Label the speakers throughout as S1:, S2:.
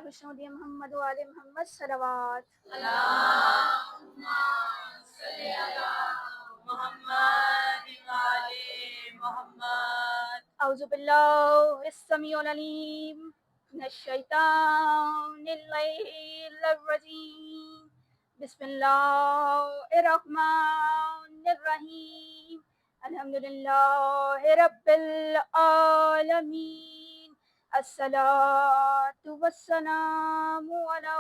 S1: खुशनुदी मोहम्मद व आले मोहम्मद सलवात।
S2: अल्लाहुम्मा सल्ली अला मुहम्मद व आले मुहम्मद।
S1: औज़ु बिल्लाहिस समीउल अलीम मिनश शैतानिर रजीम। बिस्मिल्लाहिर रहमानिर रहीम। अल्हम्दुलिल्लाहि रब्बिल आलमीन। अस्सलातु वस्सलामु अला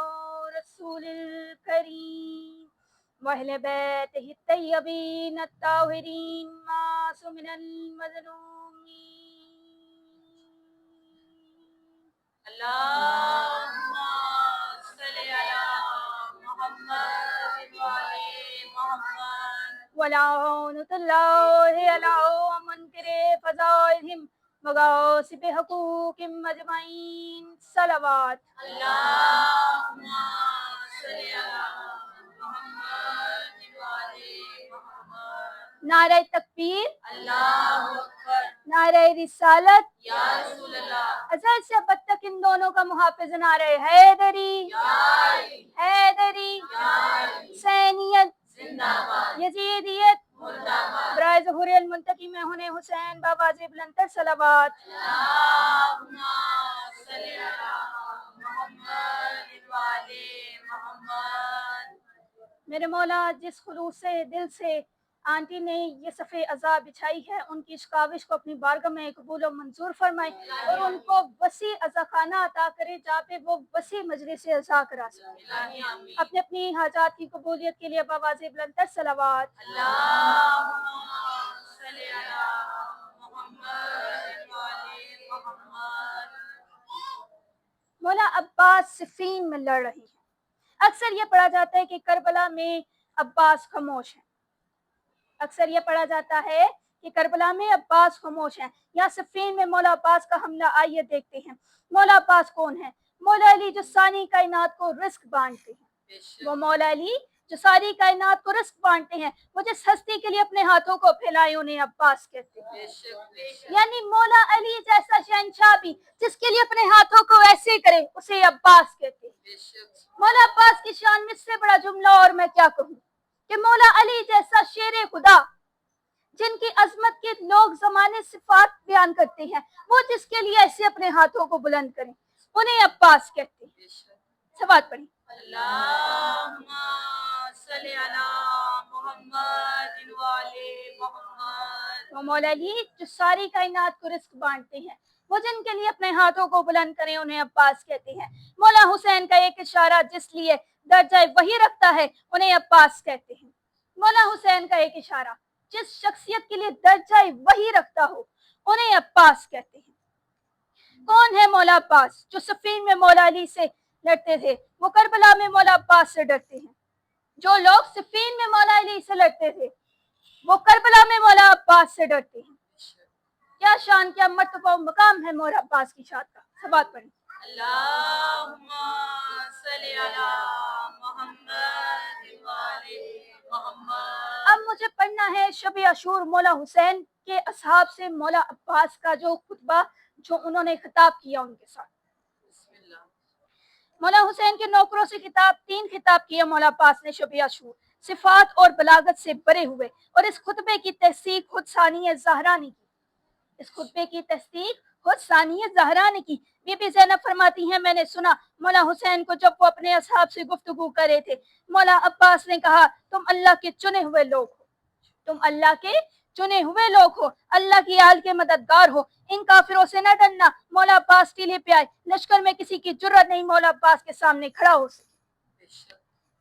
S1: रसूलिल करीम व अहले बैतिहि तय्यबीन अत्ताहिरीन मासूमिनल मज़लूमीन।
S2: अल्लाहुम्मा सल्ली अला मुहम्मद व आले मुहम्मद।
S1: वलानतुल्लाहि अला मुनकिरे फ़ज़ाइलिहिम वगासिबि हुकूकिम अजमईन सलवात।
S2: अल्लाहुम्मा सल्ली अला मुहम्मद व आले मुहम्मद।
S1: नारे तकबीर,
S2: अल्लाहु अकबर।
S1: नारे रिसालत,
S2: या रसूल अल्लाह।
S1: अज़ल से अब तक इन दोनों का मुहाफ़िज़ नारे हैदरी, हैदरी, हुसैनियत
S2: जिंदाबाद,
S1: यजीदियत
S2: मुर्दाबाद।
S1: बराए ज़ुहूरिल मुंतकी में होने हुसैन बाबाज़ बुलंदतर सलावत।
S2: अल्लाहुम्मा सल्ली अला मुहम्मद व आले मुहम्मद।
S1: मेरे मौला, जिस खुलूस से दिल से आंटी ने ये सफ़े अज़ा बिछाई है, उनकी इस काविश को अपनी बारगाह में कबूल और मंजूर फरमाए और उनको वसी अज़ा खाना अता करे जहाँ पे वो वसी मजलिस से अज़ा करा सके। अपने अपनी हाजात की कबूलियत के लिए बाबाज़ बुलंदतर सलावत।
S2: अल्लाहुम्मा सल्ली अला मुहम्मद व आले मुहम्मद।
S1: मौला अब्बास सिफ़ीन में लड़ रही है। अक्सर ये पढ़ा जाता है कि करबला में अब्बास खामोश हैं। अक्सर ये पढ़ा जाता है कि करबला में अब्बास खामोश हैं। या सिफ़ीन में मौला अब्बास का हमला, आइए देखते हैं। मौला अब्बास कौन है? मौला अली जो सारी कायनात को रिस्क बांटते हैं। वो मौला अली जो सारी कायनात को रिस्क बांटते हैं, वो जिस हस्ती के लिए अपने हाथों को फैलाए उन्हें अब्बास कहते हैं। यानी मौला अली जैसा शहंशाह भी जिसके लिए अपने हाथों को ऐसे करे उसे अब्बास कहते हैं। मौला अब्बास की शान में इससे बड़ा जुमला और मैं क्या कहूँ कि मौला अली जैसा शेर खुदा जिनकी अजमत के लोग ज़माने सिफात बयान करते हैं, वो जिसके लिए ऐसे अपने हाथों को बुलंद करें उन्हें अब्बास कहते हैं। सवात पढ़ी।
S2: अल्लाहुम्मा सल्ली अला मुहम्मद व आले मुहम्मद।
S1: वो मौला अली जो सारी कायनात को रिस्क बांटते हैं, वो जिनके लिए अपने हाथों को बुलंद करें उन्हें अब्बास कहते हैं। मौला हुसैन का एक इशारा जिसलिए दर्जा वही रखता है उन्हें अब्बास कहते हैं। मौला हुसैन का एक इशारा जिस शख्सियत के लिए दर्जा वही रखता हो उन्हें अब्बास कहते हैं। कौन है मौला अब्बास? जो सफ़ीन में मौला अली से लड़ते थे वो करबला में मौला अब्बास से डरते हैं। जो लोग सफ़ीन में मौला अली से लड़ते थे वो करबला में मौला अब्बास से डरते हैं। क्या शान, क्या मर्तबा मकाम है मौला अब्बास की शान का। सवात पढ़ें।
S2: अल्लाहुम्मा सल्ली अला मुहम्मद व आले मुहम्मद।
S1: अब मुझे पढ़ना है शब अशूर मौला हुसैन के असहाब से मौला अब्बास का जो खुतबा जो उन्होंने खिताब किया उनके साथ। मौला हुसैन के नौकरों से तीन खिताब किए मौला अब्बास ने शब अशूर, सिफात और बलागत से भरे हुए, और इस खुतबे की तहसीक खुद सानिया ज़हरा ने की। इस खुतबे की तहसीक खुद सानिया ज़हरा ने की। बीबी ज़ैनब फरमाती हैं, मैंने सुना मौला हुसैन को जब वो अपने असहाब से गुफ्तगू कर रहे थे, मौला अब्बास ने कहा, तुम अल्लाह के चुने हुए लोग हो, तुम अल्लाह के चुने हुए लोग हो, अल्लाह की आल के मददगार हो, इन काफिरों से न डरना। मौला अब्बास टीले पे आए, लश्कर में किसी की जुर्रत नहीं मौला अब्बास के सामने खड़ा हो सके।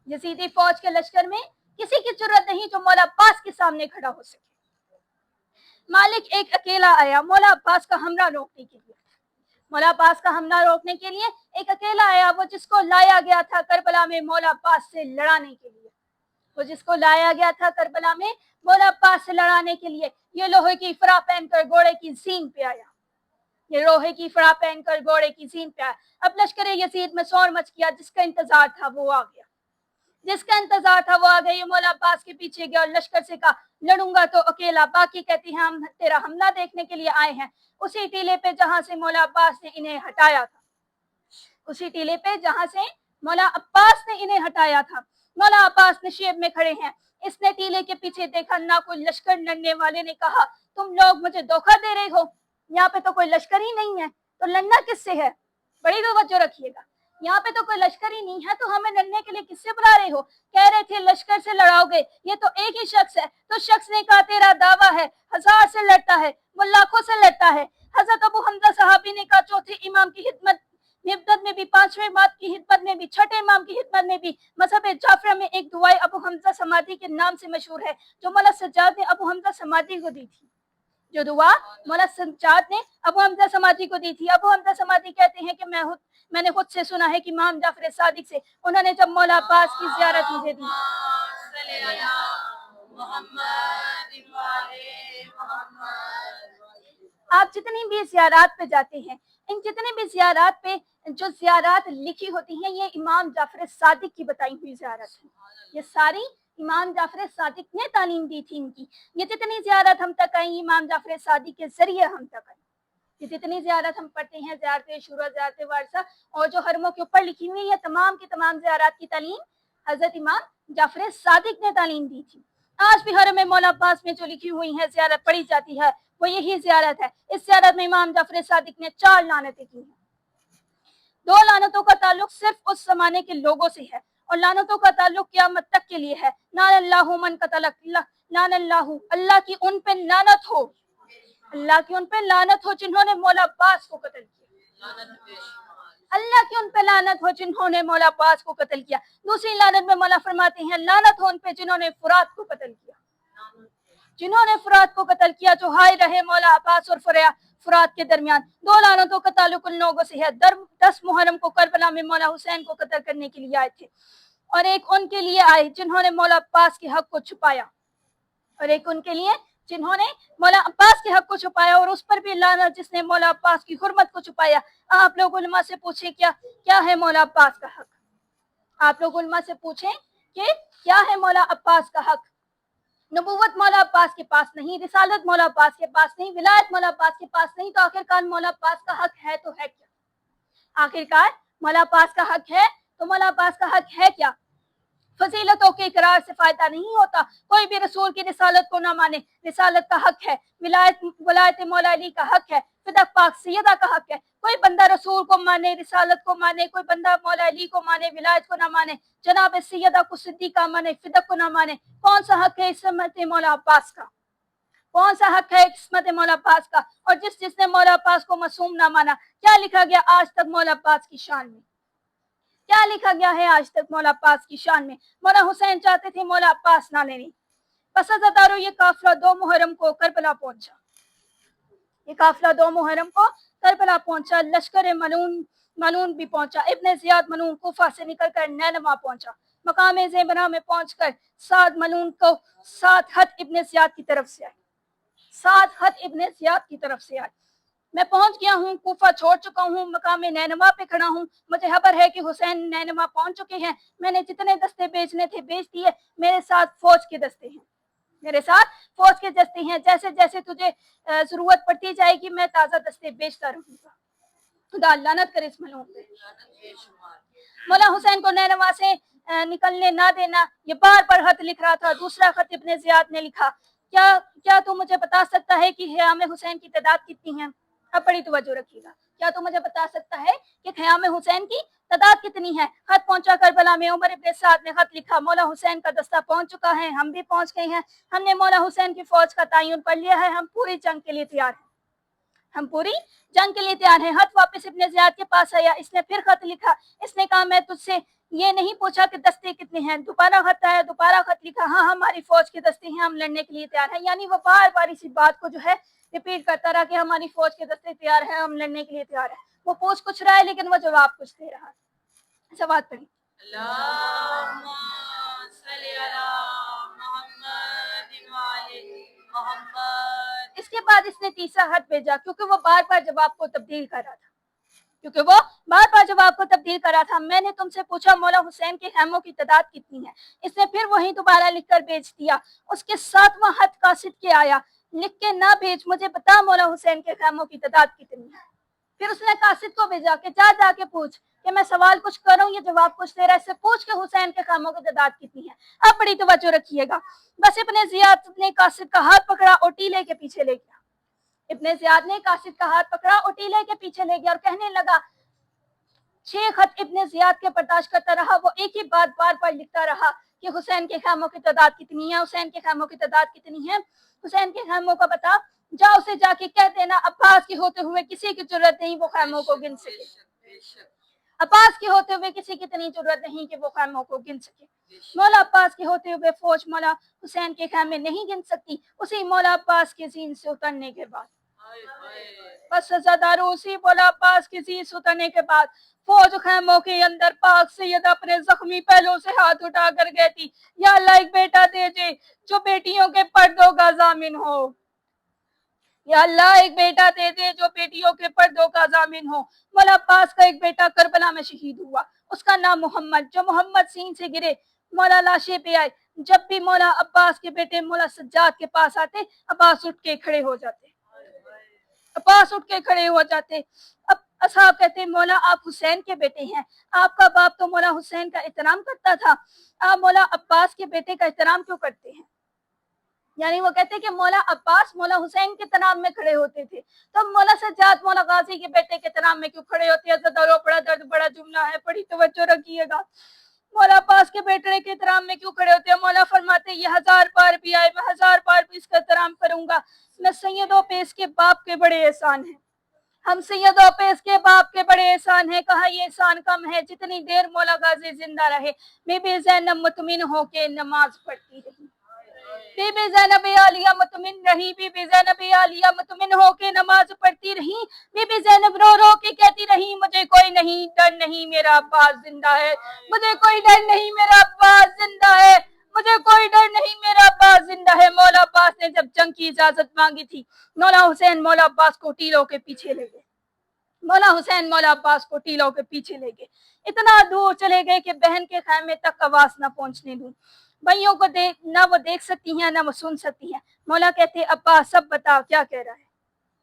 S1: यजीदी फौज के लश्कर में किसी की जुर्रत नहीं जो मौला अब्बास के सामने खड़ा हो सके। मालिक एक अकेला आया मौला अब्बास का हमला रोकने के लिए। मौला अब्बास का हमला रोकने के लिए एक अकेला आया, वो जिसको लाया गया था करबला में मौला अब्बास से लड़ाने के लिए। वो जिसको लाया गया था करबला में मौला अब्बास से लड़ाने के लिए। ये लोहे की फरा पहनकर घोड़े की सींग पे आया। ये लोहे की फरा पहनकर घोड़े की सींग पे आया। अब लश्कर यजीद में शोर मच गया। जिसका इंतजार था वो आ गया, जिसका इंतजार था वो आ गया। ये मौला अब्बास के पीछे गया और लश्कर से कहा, लड़ूंगा तो अकेला, बाकी कहती हैं हम तेरा हमला देखने के लिए आए हैं। उसी टीले पे जहां से मौला अब्बास ने इन्हें हटाया था, उसी टीले पे जहां से मौला अब्बास ने इन्हें हटाया था। मौला अब्बास नशीब में खड़े हैं, इसने टीले के पीछे देखा ना कोई लश्कर लड़ने वाले ने कहा तुम लोग मुझे धोखा दे रहे हो, यहाँ पे तो कोई लश्कर ही नहीं है, तो लड़ना किससे है? बड़ी तवज्जो रखिएगा, यहाँ पे तो कोई लश्कर ही नहीं है तो हमें लड़ने के लिए किससे बुला रहे हो? कह रहे थे लश्कर से लड़ाओगे, ये तो एक ही शख्स है। तो शख्स ने कहा तेरा दावा है 1000 से लड़ता है, वो लाखों से लड़ता है। हजरत अबू हमजा सहाबी ने कहा चौथे इमाम की हिदमत में भी, पांचवें इमाम की हिदमत में भी, छठे इमाम की हिदमत में भी मजहब जाफरा में एक दुआएं अबू हमजा समादी के नाम से मशहूर है, जो मौला सज्जाद ने अबू हमजा समादी को दी थी। जो दुआ मौला सज्जाद ने अबू हमजा समादी को दी थी। अबू हमजा समादी कहते हैं कि मैंने खुद से सुना है कि इमाम जाफर सादिक से, उन्होंने जब मौला अब्बास की ज़ियारत मुझे दी। आप जितनी भी ज़ियारत पे जाते हैं, इन जितने भी ज़ियारत पे जो ज़ियारत लिखी होती हैं, ये इमाम जाफर सादिक की बताई हुई ज़ियारत है। ये सारी इमाम जाफर सादिक ने तालीम दी थी इनकी। ये जितनी ज़ियारत हम तक आई, इमाम जाफर सादिक के जरिए हम तक आई। ये जितनी ज़ियारत हम पढ़ते हैं, ज़ियारत शुरा, ज़ियारत वारसा, और जो हरमों के ऊपर लिखी हुई है, तमाम की तमाम ज़ियारत की तालीम हज़रत इमाम जाफर सादिक ने तालीम दी थी। आज भी हरम मौला अब्बास में जो लिखी हुई है ज़ियारत पढ़ी जाती है, वो यही ज़ियारत है। इस ज़ियारत में इमाम जाफर सादिक ने 4 लानतें की हैं। 2 लानतों का ताल्लुक सिर्फ उस ज़माने के लोगों से है, और लानतों का ताल्लुक क़यामत तक के लिए है। नानल्लाहु मन कतलक, नानल्लाहु, अल्लाह की उन पे लानत हो, अल्लाह की उन पे लानत हो जिन्होंने मौला अब्बास को कत्ल किया। अल्लाह की उन पे लानत हो जिन्होंने मौला अब्बास को कत्ल किया। दूसरी लानत में मौला फरमाते हैं लानत हो उन पे जिन्होंने फुरात को कत्ल किया, जिन्होंने फुरात को कत्ल किया, जो हाय रहे मौला अब्बास और फुरात के दरमियान। 2 लानतों का ताल्लुक उन लोगों से है। 10 मुहर्रम को करबला में मौला हुसैन को कत्ल करने के लिए आए थे, और एक उनके लिए आए जिन्होंने मौला अब्बास के हक को छुपाया, और एक उनके लिए जिन्होंने मौला अब्बास के हक को छुपाया, और उस पर भी लानत जिसने मौला अब्बास की हुर्मत को छुपाया। आप लोग उलमा से पूछें क्या है मौला अब्बास का हक? आप लोग उलमा से पूछें कि क्या है मौला अब्बास का हक? नबूवत मौला अब्बास के पास नहीं, रिसालत मौला अब्बास के पास नहीं, विलायत मौला अब्बास के पास नहीं, तो आखिरकार मौला अब्बास का हक है तो है क्या? आखिरकार मौला अब्बास का हक है तो मौला अब्बास का हक है क्या? फजीलतों के इकरार से फायदा नहीं होता। कोई भी रसूल की रिसालत को ना माने, रिसालत का हक है, विलायत मौला अली का हक है, फिदक पाक सैयदा का हक है। कोई बंदा रसूल को माने, रिसालत को माने, कोई बंदा मौला अली को माने, विलायत को ना माने, जनाब सैयदा को सिद्दीका माने, फिदक को ना माने, कौन सा हक है इस्मत मौला अब्बास का? कौन सा हक है इस्मत मौला अब्बास का? और जिसने मौला अब्बास को मासूम ना माना, क्या लिखा गया आज तक मौला अब्बास की शान में? क्या लिखा गया है आज तक मौला अब्बास की शान में? मौला हुसैन चाहते थे मौला अब्बास ना लेने। बस हज़रतारो ये काफिला 2 मुहर्रम को करबला पहुंचा। ये काफिला 2 मुहर्रम को करबला पहुंचा। लश्कर मलून भी पहुंचा। इब्ने ज़ियाद मलून कूफा से निकलकर नैनवा पहुंचा। मकाम ज़ेबरा में पहुंचकर 7 मलून को 7 खत इब्ने ज़ियाद की तरफ से आए। 7 खत इब्ने ज़ियाद की तरफ से आए। मैं पहुंच गया हूँ, कूफा छोड़ चुका हूँ, मकाम नैनवा पे खड़ा हूँ। मुझे खबर है कि हुसैन नैनवा पहुंच चुके हैं। मैंने जितने दस्ते बेचने थे बेच दिए। मेरे साथ फौज के दस्ते हैं, मेरे साथ फौज के दस्ते हैं। जैसे जैसे तुझे जरूरत पड़ती जाएगी मैं ताज़ा दस्ते बेचता रहूंगा। खुदा लानत करे इस मलून पे। मौला हुसैन को नैनवा से निकलने ना देना, ये बार बार खत लिख रहा था। दूसरा खत इब्ने ज़ियाद ने लिखा, क्या तू मुझे बता सकता है कि ख़याम हुसैन की तादाद कितनी है? अब बड़ी तवज्जो रखिएगा। क्या तू मुझे बता सकता है कि ख़याम हुसैन की तादाद कितनी है? खत पहुंचा करबला में। उमर इब्ने साद ने खत लिखा, मौला हुसैन का दस्ता पहुंच चुका है, हम भी पहुंच गए हैं। हमने मौला हुसैन की फौज का तयन कर लिया है। हम पूरी जंग के लिए तैयार हैं, हम पूरी जंग के लिए तैयार हैं। खत वापस इब्ने ज़ियाद के पास आया। इसने फिर खत लिखा। इसने कहा मैं तुझसे ये नहीं पूछा कि दस्ते कितने हैं। दोबारा खत आया, दोबारा खत लिखा, हाँ हमारी फौज के दस्ते हैं, हम लड़ने के लिए तैयार हैं। यानी वो बार बार इसी बात को जो है रिपीट करता रहा कि हमारी फौज के दस्ते तैयार हैं, हम लड़ने के लिए तैयार हैं। वो पूछ कुछ रहा है लेकिन वो जवाब कुछ दे रहा है। सवाल पढ़ी। इसके बाद इसने तीसरा खत भेजा, क्योंकि वो बार बार जवाब को तब्दील कर रहा था। मैंने तुमसे पूछा मौला हुसैन के खैमों की तादाद कितनी है? इसने फिर वही दोबारा लिखकर भेज दिया। उसके 7वां खत कासिद के आया, लिख के ना भेज, मुझे बता मौला हुसैन के खैमों की तादाद कितनी है। फिर उसने कासिद को भेजा कि जाके पूछ कि کہ میں سوال کچھ کروں یہ جواب کچھ دے رہا ہے، اس سے پوچھ کہ حسین کے خیموں کی تعداد کتنی ہے۔ اب بڑی توجہ رکھیے گا۔ بس ابن زیاد نے قاصد کا ہاتھ پکڑا اور ٹیلے کے پیچھے لے گیا۔ ابن زیاد نے قاصد کا ہاتھ پکڑا اور ٹیلے کے پیچھے لے گیا اور کہنے لگا، 6 خط ابن زیاد کے برداشت کرتا رہا، وہ ایک ہی بات بار بار لکھتا رہا کہ حسین کے خیموں کی تعداد کتنی ہے، حسین کے خیموں کی تعداد کتنی ہے، حسین کے خیموں کا بتا، جا اسے جا کے کہہ دینا عباس کے ہوتے ہوئے کسی کی ضرورت نہیں وہ خیموں کو گن سکے، عباس کے ہوتے ہوئے کسی کی اتنی ضرورت نہیں کہ وہ خیموں کو گن سکے۔ مولا عباس کے ہوتے ہوئے فوج مولا حسین کے خیمے نہیں گن سکتی، اسی مولا عباس کے زین سے اترنے کے بعد، بس سزاداروں اسی مولا عباس کے زین سے اترنے کے بعد فوج خیموں کے اندر پاک سید اپنے زخمی پہلو سے ہاتھ اٹھا کر کہتی، یا اللہ ایک بیٹا دے دے جو بیٹیوں کے پردوں کا ضامن ہو، یا اللہ ایک بیٹا دے دے جو بیٹیوں کے پردوں کا ضامن ہو۔ مولا عباس کا ایک بیٹا کربلا میں شہید ہوا، اس کا نام محمد، جو محمد سین سے گرے مولا لاشے پہ آئے، جب بھی مولا عباس کے بیٹے مولا سجاد کے پاس آتے عباس اٹھ کے کھڑے ہو جاتے، عباس اٹھ کے کھڑے ہو جاتے۔ اب اصحاب کہتے ہیں مولا آپ حسین کے بیٹے ہیں، آپ کا باپ تو مولا حسین کا احترام کرتا تھا، آپ مولا عباس کے بیٹے کا احترام کیوں کرتے ہیں؟ یعنی وہ کہتے ہیں کہ مولا عباس مولا حسین کے تنام میں کھڑے ہوتے تھے، تو مولا سجاد مولا غازی کے بیٹے کے تنام میں کیوں کھڑے ہوتے ہیں؟ بڑا درد بڑا جملہ ہے، بڑی توجہ رکھیے گا۔ مولا عباس کے بیٹے کے احترام میں کیوں کھڑے ہوتے ہیں؟ مولا فرماتے یہ 1000 بار بھی آئے میں 1000 بار بھی اس کا احترام کروں گا، میں سیدوں پہ اس کے باپ کے بڑے احسان ہیں، ہم سیدوں پہ اس کے باپ کے بڑے احسان ہیں۔ کہا یہ احسان کم ہے، جتنی دیر مولا غازی زندہ رہے بی بی زینب مطمئن ہو کے نماز پڑھتی رہی، بی بی زینب عالیہ مطمئن رہی، بی بی زینب عالیہ مطمئن ہو کے نماز پڑھتی رہی، بی بی زینب رو رو کے کہتی رہی مجھے کوئی نہیں ڈر نہیں میرا عباس زندہ ہے، مجھے کوئی ڈر نہیں میرا عباس زندہ ہے، مجھے کوئی ڈر نہیں میرا عباس زندہ ہے۔ مولا عباس نے جب جنگ کی اجازت مانگی تھی، مولا حسین مولا عباس کو ٹیلوں کے پیچھے لے گئے، مولا حسین مولا عباس کو ٹیلوں کے پیچھے لے گئے، اتنا دور چلے گئے کہ بہن کے خیمے تک آواز نہ پہنچنے دوں، بھائیوں کو نہ وہ دیکھ سکتی ہیں نہ وہ سن سکتی ہیں۔ مولا کہتے عباس اب بتا کیا کہہ رہا ہے،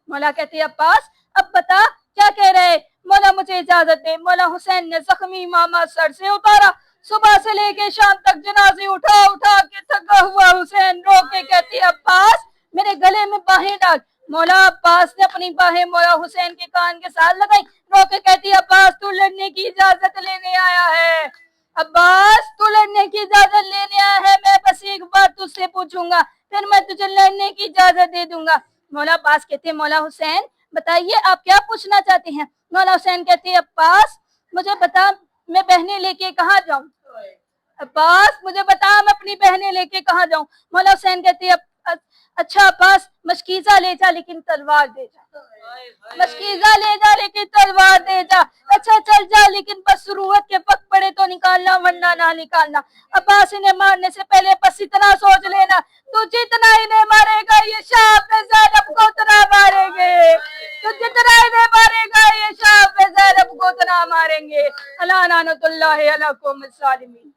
S1: مولا کہتے عباس اب بتا کیا کہہ رہے، مولا مجھے اجازت دے۔ مولا حسین نے زخمی ماما سر سے اتارا، صبح سے لے کے شام تک جنازے اٹھا اٹھا کے تھکا ہوا حسین رو کے کہتی عباس میرے گلے میں باہیں ڈال۔ مولا عباس نے اپنی باہیں مولا حسین کے کان کے ساتھ لگائی، رو کے کہتی عباس تو لڑنے کی اجازت لینے آیا ہے، عباس تو لڑنے کی اجازت لینے آیا ہے، میں بس ایک بات تجھ سے پوچھوں گا پھر میں تجھے لڑنے کی اجازت دے دوں گا۔ مولا عباس کہتے ہیں مولا حسین بتائیے آپ کیا پوچھنا چاہتے ہیں؟ مولا حسین کہتے ہیں عباس مجھے بتا میں بہنیں لے کے کہاں جاؤں، عباس مجھے بتا میں اپنی بہنیں لے کے کہاں جاؤں۔ مولا حسین کہتے ہیں اچھا عباس مشکیزہ لے جا لیکن تلوار دے جا، مشکیزہ لے جا لیکن تلوار دے جا، اچھا چل جا لیکن بس ضرورت کے وقت پڑے تو نکالنا ورنہ نہ نکالنا۔ عباس انہیں مارنے سے پہلے بس اتنا سوچ لینا تو جتنا انہیں مارے گا یہ شاہ پہ زینب کو اتنا ماریں گے، تو جتنا انہیں مارے گا یہ شاہ پہ زینب کو اتنا ماریں گے۔ اللہ لعنت اللہ علی قوم الظالمین۔